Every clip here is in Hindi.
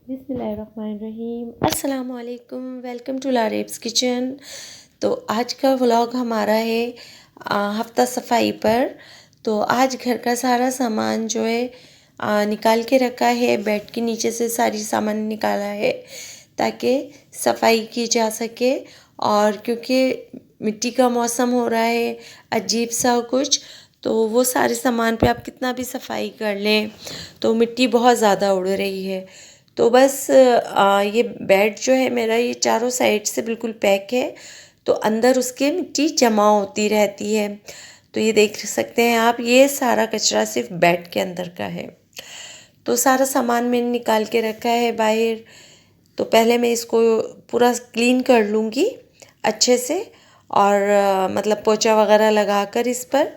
बिस्मिल्लाहिर्रहमानिर्रहीम। अस्सलामु अलैकुम। Welcome to Laraib's kitchen. तो आज का व्लॉग हमारा है हफ्ता सफाई पर। तो आज घर का सारा सामान जो है निकाल के रखा है। बेड के नीचे से सारी सामान निकाला है ताकि सफाई की जा सके। और क्योंकि मिट्टी का मौसम हो रहा है अजीब सा कुछ, तो वो सारे सामान पे आप कितना भी सफाई कर लें तो मिट्टी बहुत ज़्यादा उड़ रही है। तो बस ये बेड जो है मेरा, ये चारों साइड से बिल्कुल पैक है, तो अंदर उसके मिट्टी जमा होती रहती है। तो ये देख सकते हैं आप, ये सारा कचरा सिर्फ बेड के अंदर का है। तो सारा सामान मैंने निकाल के रखा है बाहर। तो पहले मैं इसको पूरा क्लीन कर लूँगी अच्छे से, और मतलब पोछा वगैरह लगा कर इस पर।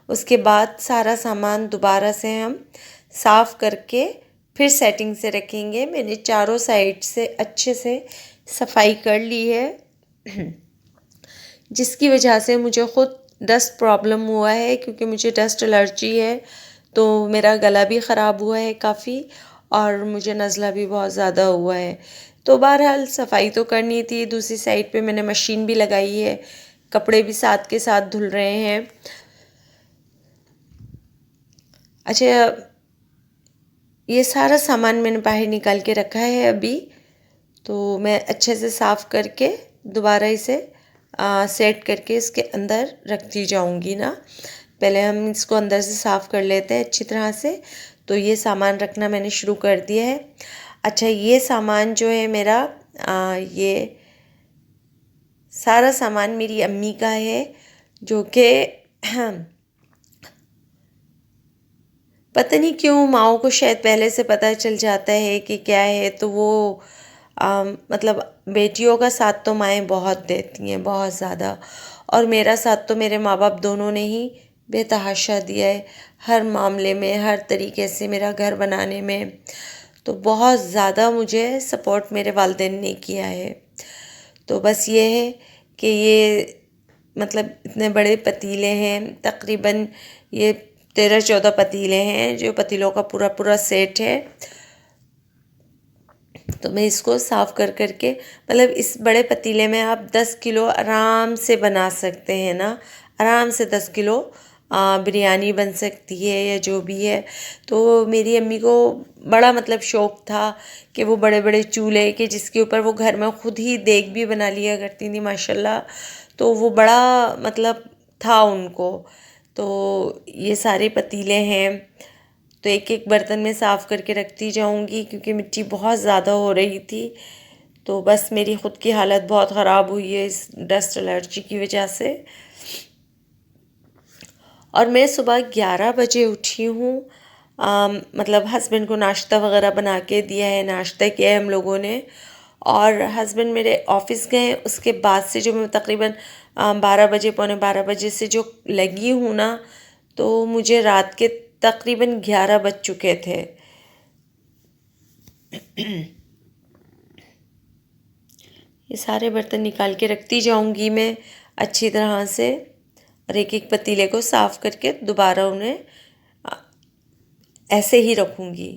उसके बाद सारा सामान दोबारा से हम साफ़ करके फिर सेटिंग से रखेंगे। मैंने चारों साइड से अच्छे से सफाई कर ली है जिसकी वजह से मुझे ख़ुद डस्ट प्रॉब्लम हुआ है, क्योंकि मुझे डस्ट एलर्जी है। तो मेरा गला भी ख़राब हुआ है काफ़ी, और मुझे नज़ला भी बहुत ज़्यादा हुआ है। तो बहरहाल सफाई तो करनी थी। दूसरी साइड पे मैंने मशीन भी लगाई है, कपड़े भी साथ के साथ धुल रहे हैं। अच्छा, ये सारा सामान मैंने बाहर निकाल के रखा है अभी। तो मैं अच्छे से साफ़ करके दोबारा इसे सेट करके इसके अंदर रखती जाऊंगी ना। पहले हम इसको अंदर से साफ़ कर लेते हैं अच्छी तरह से। तो ये सामान रखना मैंने शुरू कर दिया है। अच्छा, ये सामान जो है मेरा, ये सारा सामान मेरी अम्मी का है, जो कि पता नहीं क्यों माओ को शायद पहले से पता चल जाता है कि क्या है, तो वो मतलब बेटियों का साथ तो माएँ बहुत देती हैं, बहुत ज़्यादा। और मेरा साथ तो मेरे माँ बाप दोनों ने ही बेतहाशा दिया है, हर मामले में, हर तरीके से मेरा घर बनाने में। तो बहुत ज़्यादा मुझे सपोर्ट मेरे वालिदैन ने किया है। तो बस ये है कि ये मतलब इतने बड़े पतीले हैं, तकरीबन ये 13-14 पतीले हैं, जो पतीलों का पूरा पूरा सेट है। तो मैं इसको साफ़ कर करके, मतलब इस बड़े पतीले में आप 10 किलो आराम से बना सकते हैं ना, आराम से 10 किलो बिरयानी बन सकती है या जो भी है। तो मेरी अम्मी को बड़ा मतलब शौक़ था कि वो बड़े बड़े चूल्हे के, जिसके ऊपर वो घर में ख़ुद ही देग भी बना लिया करती थी माशाल्लाह। तो वो बड़ा मतलब था उनको। तो ये सारे पतीले हैं, तो एक एक बर्तन में साफ़ करके रखती जाऊंगी, क्योंकि मिट्टी बहुत ज़्यादा हो रही थी। तो बस मेरी ख़ुद की हालत बहुत ख़राब हुई है इस डस्ट एलर्जी की वजह से। और मैं सुबह 11 बजे उठी हूँ। मतलब हस्बैंड को नाश्ता वगैरह बना के दिया है, नाश्ता किया है हम लोगों ने। और हस्बैंड मेरे ऑफ़िस गए, उसके बाद से जो मैं तकरीबन 12 बजे, पौने 12 बजे से जो लगी हूँ ना, तो मुझे रात के तकरीबन 11 बज चुके थे। ये सारे बर्तन निकाल के रखती जाऊंगी मैं अच्छी तरह से, और एक एक पतीले को साफ़ करके दोबारा उन्हें ऐसे ही रखूंगी।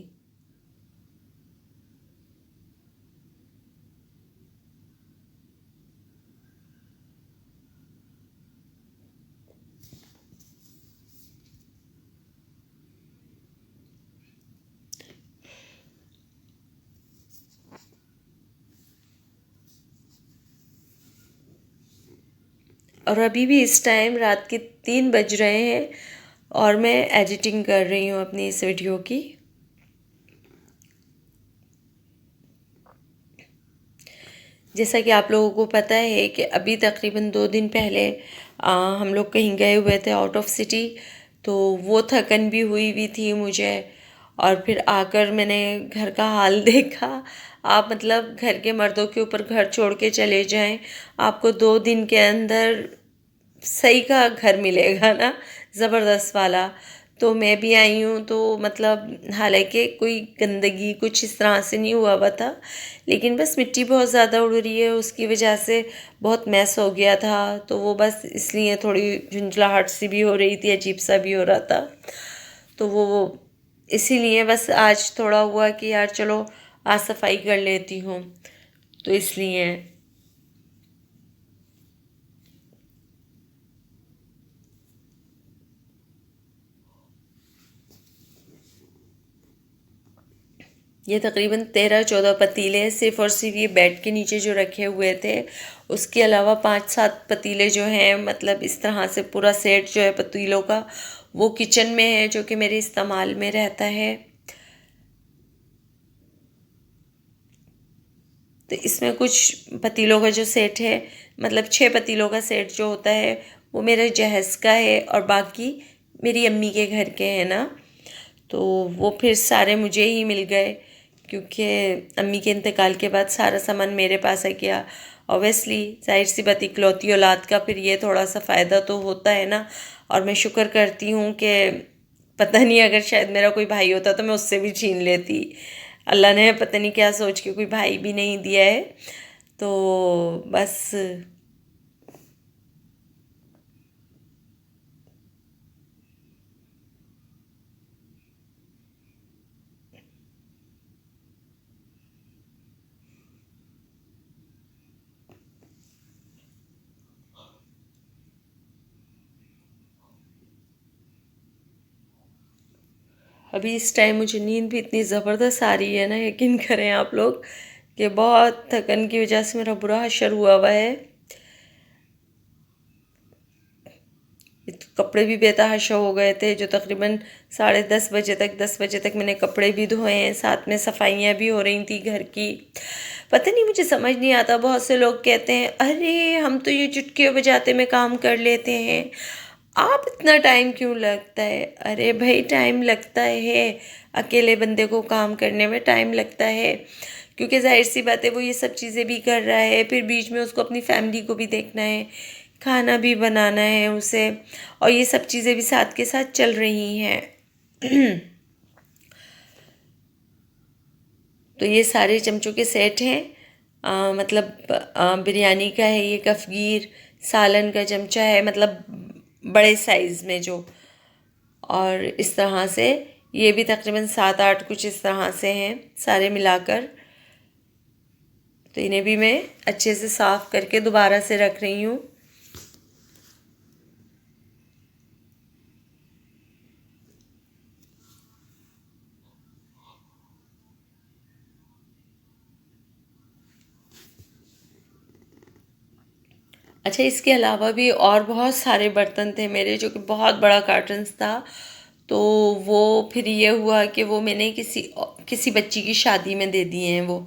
और अभी भी इस टाइम रात के 3 बज रहे हैं, और मैं एडिटिंग कर रही हूँ अपनी इस वीडियो की। जैसा कि आप लोगों को पता है कि अभी तकरीबन 2 दिन पहले हम लोग कहीं गए हुए थे आउट ऑफ सिटी। तो वो थकन भी हुई थी मुझे, और फिर आकर मैंने घर का हाल देखा। आप मतलब घर के मर्दों के ऊपर घर छोड़ के चले जाएं, आपको 2 दिन के अंदर सही का घर मिलेगा ना, ज़बरदस्त वाला। तो मैं भी आई हूँ, तो मतलब हालांकि कोई गंदगी कुछ इस तरह से नहीं हुआ था, लेकिन बस मिट्टी बहुत ज़्यादा उड़ रही है, उसकी वजह से बहुत मैस हो गया था। तो वो बस इसलिए थोड़ी झुंझलाहट सी भी हो रही थी, अजीब सा भी हो रहा था। तो वो इसीलिए बस आज थोड़ा हुआ कि यार चलो आज सफाई कर लेती हूँ, तो इसलिए। ये तकरीबन 13-14 पतीले सिर्फ़ और सिर्फ ये बेड के नीचे जो रखे हुए थे। उसके अलावा 5-7 पतीले जो हैं, मतलब इस तरह से पूरा सेट जो है पतीलों का, वो किचन में है, जो कि मेरे इस्तेमाल में रहता है। तो इसमें कुछ पतीलों का जो सेट है, मतलब 6 पतीलों का सेट जो होता है, वो मेरे जहेज़ का है, और बाकी मेरी अम्मी के घर के हैं ना, तो वो फिर सारे मुझे ही मिल गए, क्योंकि अम्मी के इंतकाल के बाद सारा सामान मेरे पास आ गया। ऑब्वियसली जाहिर सी बात, इकलौती औलाद का फिर ये थोड़ा सा फ़ायदा तो होता है ना। और मैं शुक्र करती हूँ कि पता नहीं, अगर शायद मेरा कोई भाई होता तो मैं उससे भी छीन लेती। अल्लाह ने पता नहीं क्या सोच के कोई भाई भी नहीं दिया है, तो बस। अभी इस टाइम मुझे नींद भी इतनी ज़बरदस्त आ रही है ना, यकीन करें आप लोग, कि बहुत थकन की वजह से मेरा बुरा हशर हुआ हुआ है। कपड़े भी बेतहाशा हो गए थे, जो तकरीबन 10:30 बजे तक, 10 बजे तक मैंने कपड़े भी धोए हैं, साथ में सफाइयाँ भी हो रही थी घर की। पता नहीं, मुझे समझ नहीं आता। बहुत से लोग कहते हैं, अरे हम तो ये चुटकियों बजाते में काम कर लेते हैं, आप इतना टाइम क्यों लगता है? अरे भाई, टाइम लगता है, अकेले बंदे को काम करने में टाइम लगता है, क्योंकि जाहिर सी बात है वो ये सब चीज़ें भी कर रहा है, फिर बीच में उसको अपनी फैमिली को भी देखना है, खाना भी बनाना है उसे, और ये सब चीज़ें भी साथ के साथ चल रही हैं। तो ये सारे चमचों के सेट हैं। मतलब बिरयानी का है ये कफ़गीर, सालन का चमचा है, मतलब बड़े साइज़ में जो, और इस तरह से ये भी तकरीबन 7-8 कुछ इस तरह से हैं सारे मिलाकर। तो इन्हें भी मैं अच्छे से साफ़ करके दोबारा से रख रही हूँ। अच्छा, इसके अलावा भी और बहुत सारे बर्तन थे मेरे, जो कि बहुत बड़ा कार्टन्स था। तो वो फिर ये हुआ कि वो मैंने किसी किसी बच्ची की शादी में दे दिए हैं वो।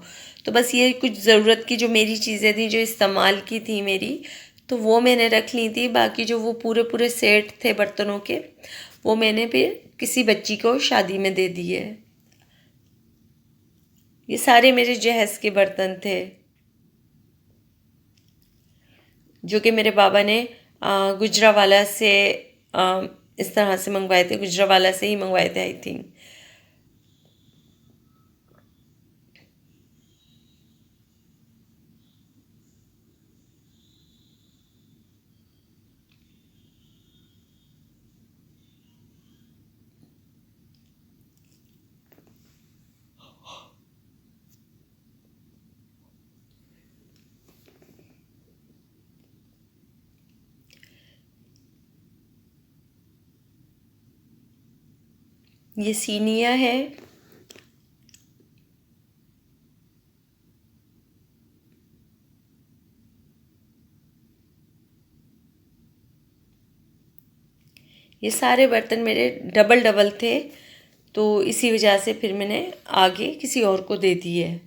तो बस ये कुछ ज़रूरत की जो मेरी चीज़ें थी, जो इस्तेमाल की थी मेरी, तो वो मैंने रख ली थी। बाकी जो वो पूरे पूरे सेट थे बर्तनों के, वो मैंने फिर किसी बच्ची को शादी में दे दिए। ये सारे मेरे जहेज़ के बर्तन थे, जो कि मेरे बाबा ने गुजरावाला से इस तरह से मंगवाए थे, गुजरावाला से ही मंगवाए थे आई थिंक। ये सीनिया है। ये सारे बर्तन मेरे डबल डबल थे, तो इसी वजह से फिर मैंने आगे किसी और को दे दिए।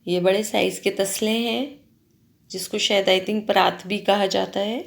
ये बड़े साइज़ के तसले हैं, जिसको शायद आई थिंक परात भी कहा जाता है।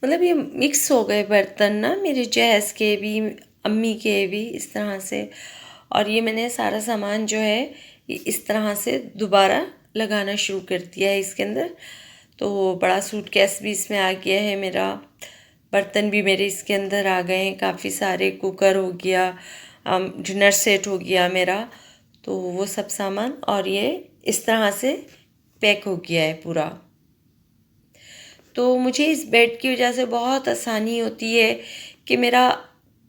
मतलब ये मिक्स हो गए बर्तन ना, मेरे जैस के भी, अम्मी के भी, इस तरह से। और ये मैंने सारा सामान जो है ये इस तरह से दोबारा लगाना शुरू कर दिया है इसके अंदर। तो बड़ा सूटकेस भी इसमें आ गया है मेरा, बर्तन भी मेरे इसके अंदर आ गए हैं काफ़ी सारे, कुकर हो गया, डिनर सेट हो गया मेरा, तो वो सब सामान। और ये इस तरह से पैक हो गया है पूरा। तो मुझे इस बेड की वजह से बहुत आसानी होती है कि मेरा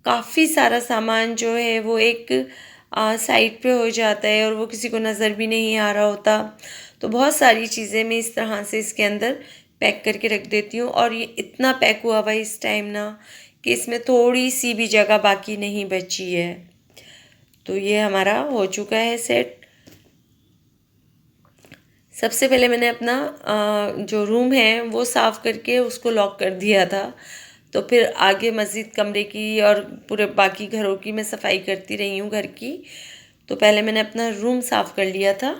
काफ़ी सारा सामान जो है वो एक साइड पे हो जाता है और वो किसी को नज़र भी नहीं आ रहा होता। तो बहुत सारी चीज़ें मैं इस तरह से इसके अंदर पैक करके रख देती हूँ। और ये इतना पैक हुआ हुआ इस टाइम ना कि इसमें थोड़ी सी भी जगह बाकी नहीं बची है। तो ये हमारा हो चुका है सेट। सबसे पहले मैंने अपना जो रूम है वो साफ़ करके उसको लॉक कर दिया था। तो फिर आगे मस्जिद कमरे की और पूरे बाकी घरों की मैं सफाई करती रही हूँ घर की। तो पहले मैंने अपना रूम साफ़ कर लिया था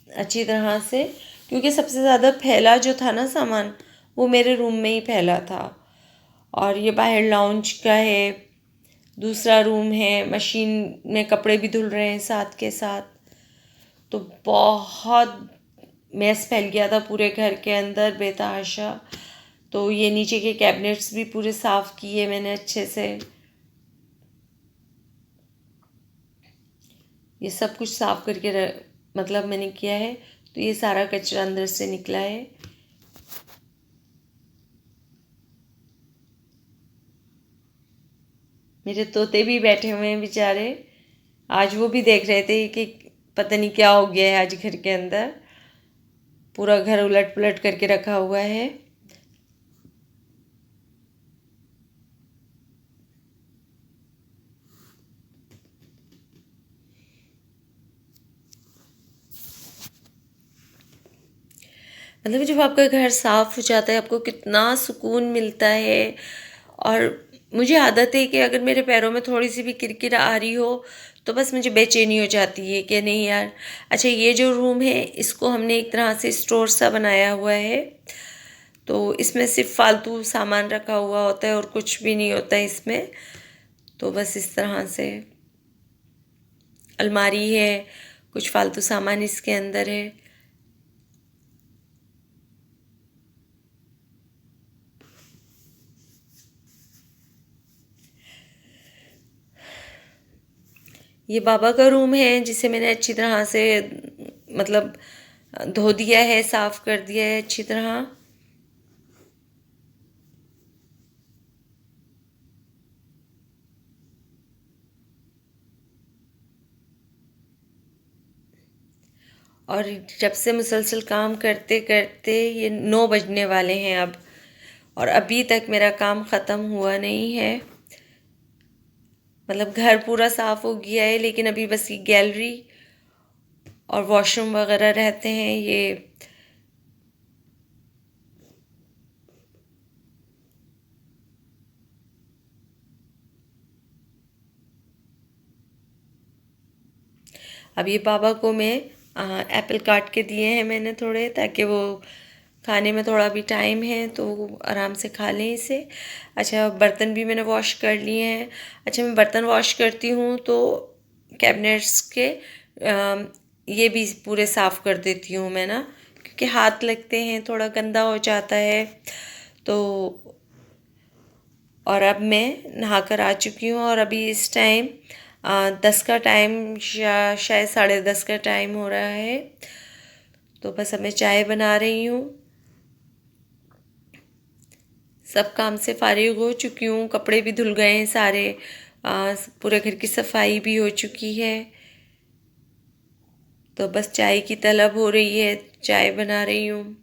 अच्छी तरह से, क्योंकि सबसे ज़्यादा फैला जो था ना सामान वो मेरे रूम में ही फैला था। और ये बाहर लाउंज का है, दूसरा रूम है, मशीन में कपड़े भी धुल रहे हैं साथ के साथ। तो बहुत मैस फैल गया था पूरे घर के अंदर बेतहाशा। तो ये नीचे के कैबिनेट्स भी पूरे साफ़ किए मैंने अच्छे से। ये सब कुछ साफ़ करके मतलब मैंने किया है। तो ये सारा कचरा अंदर से निकला है। मेरे तोते भी बैठे हुए हैं बेचारे, आज वो भी देख रहे थे कि पता नहीं क्या हो गया है आज घर के अंदर, पूरा घर उलट पुलट करके रखा हुआ है। मतलब जब आपका घर साफ़ हो जाता है आपको कितना सुकून मिलता है। और मुझे आदत है कि अगर मेरे पैरों में थोड़ी सी भी किरकिर आ रही हो तो बस मुझे बेचैनी हो जाती है कि नहीं यार। अच्छा, ये जो रूम है इसको हमने एक तरह से स्टोर सा बनाया हुआ है। तो इसमें सिर्फ फालतू सामान रखा हुआ होता है और कुछ भी नहीं होता है इसमें। तो बस इस तरह से अलमारी है, कुछ फालतू सामान इसके अंदर है। ये बाबा का रूम है जिसे मैंने अच्छी तरह से मतलब धो दिया है, साफ कर दिया है अच्छी तरह। और जब से मुसलसल काम करते करते ये 9 बजने वाले हैं अब, और अभी तक मेरा काम ख़त्म हुआ नहीं है। मतलब घर पूरा साफ़ हो गया है लेकिन अभी बस ये गैलरी और वॉशरूम वगैरह रहते हैं ये। अब ये पापा को मैं एप्पल काट के दिए हैं मैंने थोड़े, ताकि वो खाने में थोड़ा भी टाइम है तो वो आराम से खा लें इसे। अच्छा, बर्तन भी मैंने वॉश कर लिए हैं। अच्छा, मैं बर्तन वॉश करती हूँ तो कैबिनेट्स के ये भी पूरे साफ़ कर देती हूँ मैं ना, क्योंकि हाथ लगते हैं, थोड़ा गंदा हो जाता है। तो और अब मैं नहाकर आ चुकी हूँ और अभी इस टाइम 10 का टाइम या शायद 10:30 का टाइम हो रहा है। तो बस अब मैं चाय बना रही हूँ। सब काम से फारिग हो चुकी हूँ, कपड़े भी धुल गए हैं सारे, पूरे घर की सफाई भी हो चुकी है। तो बस चाय की तलब हो रही है, चाय बना रही हूँ।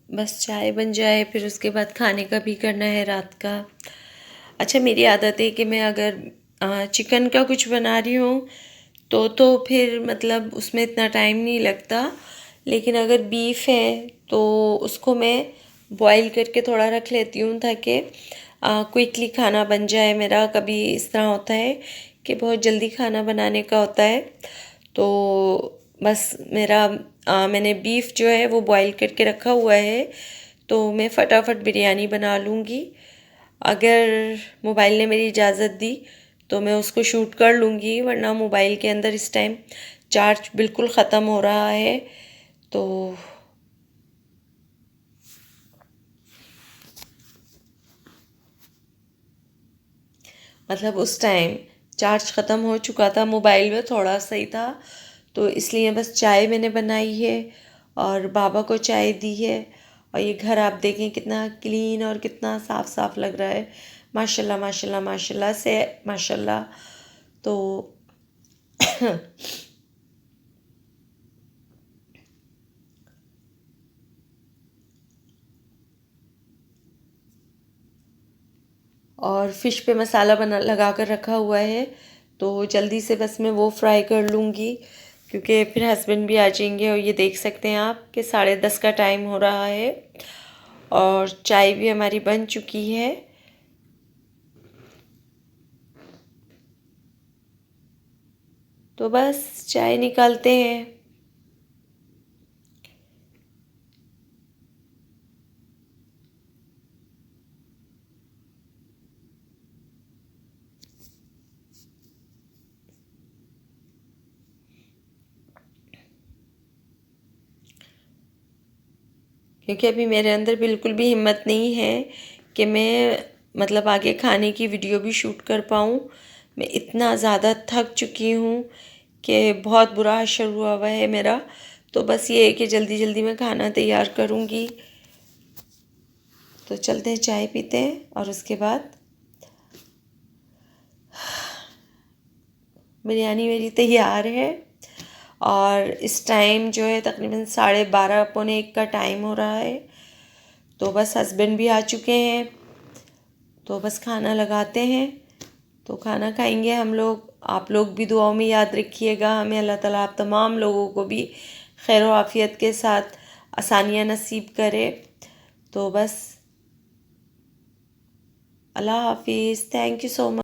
बस चाय बन जाए, फिर उसके बाद खाने का भी करना है रात का। अच्छा, मेरी आदत है कि मैं अगर चिकन का कुछ बना रही हूँ तो फिर मतलब उसमें इतना टाइम नहीं लगता, लेकिन अगर बीफ है तो उसको मैं बॉईल करके थोड़ा रख लेती हूँ ताकि क्विकली खाना बन जाए मेरा। कभी इस तरह होता है कि बहुत जल्दी खाना बनाने का होता है, तो बस मेरा मैंने बीफ जो है वो बॉईल करके रखा हुआ है, तो मैं फटाफट बिरयानी बना लूँगी। अगर मोबाइल ने मेरी इजाज़त दी तो मैं उसको शूट कर लूँगी, वरना मोबाइल के अंदर इस टाइम चार्ज बिल्कुल ख़त्म हो रहा है। तो मतलब उस टाइम चार्ज ख़त्म हो चुका था, मोबाइल में थोड़ा सही था, तो इसलिए बस चाय मैंने बनाई है और बाबा को चाय दी है। और ये घर आप देखें कितना क्लीन और कितना साफ़ साफ़ लग रहा है, माशाल्लाह माशाल्लाह माशाल्लाह से माशाल्लाह। तो और फ़िश पे मसाला बना लगा कर रखा हुआ है, तो जल्दी से बस मैं वो फ्राई कर लूँगी, क्योंकि फिर हस्बैंड भी आ जाएंगे। और ये देख सकते हैं आप कि 10:30 का टाइम हो रहा है और चाय भी हमारी बन चुकी है। तो बस चाय निकालते हैं। क्योंकि अभी मेरे अंदर बिल्कुल भी हिम्मत नहीं है कि मैं मतलब आगे खाने की वीडियो भी शूट कर पाऊँ। मैं इतना ज़्यादा थक चुकी हूँ कि बहुत बुरा हशर हुआ हुआ है मेरा। तो बस ये है कि जल्दी जल्दी मैं खाना तैयार करूँगी। तो चलते हैं, चाय पीते हैं और उसके बाद बिरयानी मेरी तैयार है। और इस टाइम जो है तकरीबन 12:30 पौने 1 का टाइम हो रहा है। तो बस हस्बैंड भी आ चुके हैं, तो बस खाना लगाते हैं। तो खाना खाएंगे हम लोग। आप लोग भी दुआओं में याद रखिएगा हमें। अल्लाह ताला आप तमाम लोगों को भी खैर व आफ़ियत के साथ आसानियाँ नसीब करे। तो बस अल्लाह हाफिज़, थैंक यू सो मच।